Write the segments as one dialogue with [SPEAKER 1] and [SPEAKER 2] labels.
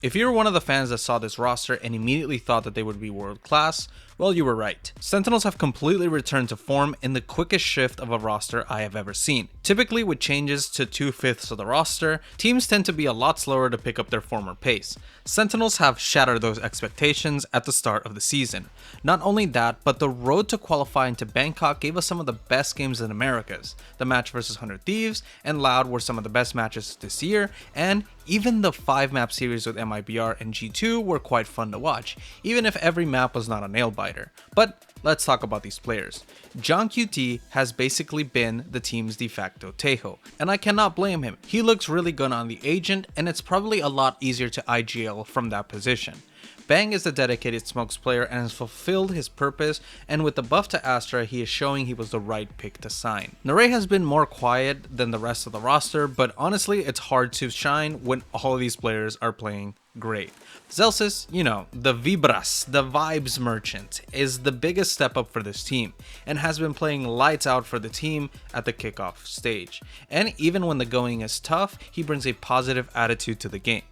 [SPEAKER 1] If you were one of the fans that saw this roster and immediately thought that they would be world class, well, you were right. Sentinels have completely returned to form in the quickest shift of a roster I have ever seen. Typically with changes to 2/5 of the roster, teams tend to be a lot slower to pick up their former pace. Sentinels have shattered those expectations at the start of the season. Not only that, but the road to qualifying to Bangkok gave us some of the best games in Americas. The match versus 100 Thieves and Loud were some of the best matches this year, and even the 5-map series with MIBR and G2 were quite fun to watch, even if every map was not a nail-biter. But let's talk about these players. JohnQT has basically been the team's de facto Tejo, and I cannot blame him. He looks really good on the agent, and it's probably a lot easier to IGL from that position. Bang is a dedicated smokes player and has fulfilled his purpose, and with the buff to Astra, he is showing he was the right pick to sign. Nare has been more quiet than the rest of the roster, but honestly, it's hard to shine when all of these players are playing great. Zellsis, you know, the Vibras, the vibes merchant, is the biggest step up for this team, and has been playing lights out for the team at the kickoff stage. And even when the going is tough, he brings a positive attitude to the game.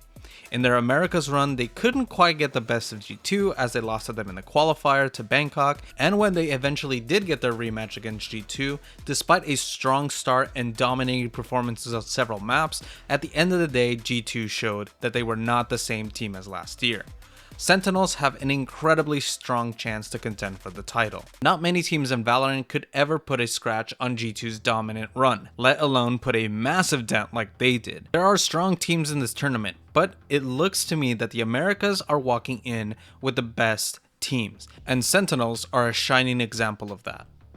[SPEAKER 1] In their Americas run, they couldn't quite get the best of G2 as they lost to them in the qualifier to Bangkok, and when they eventually did get their rematch against G2, despite a strong start and dominating performances on several maps, at the end of the day, G2 showed that they were not the same team as last year. Sentinels have an incredibly strong chance to contend for the title. Not many teams in Valorant could ever put a scratch on G2's dominant run, let alone put a massive dent like they did. There are strong teams in this tournament, but it looks to me that the Americas are walking in with the best teams, and Sentinels are a shining example of that.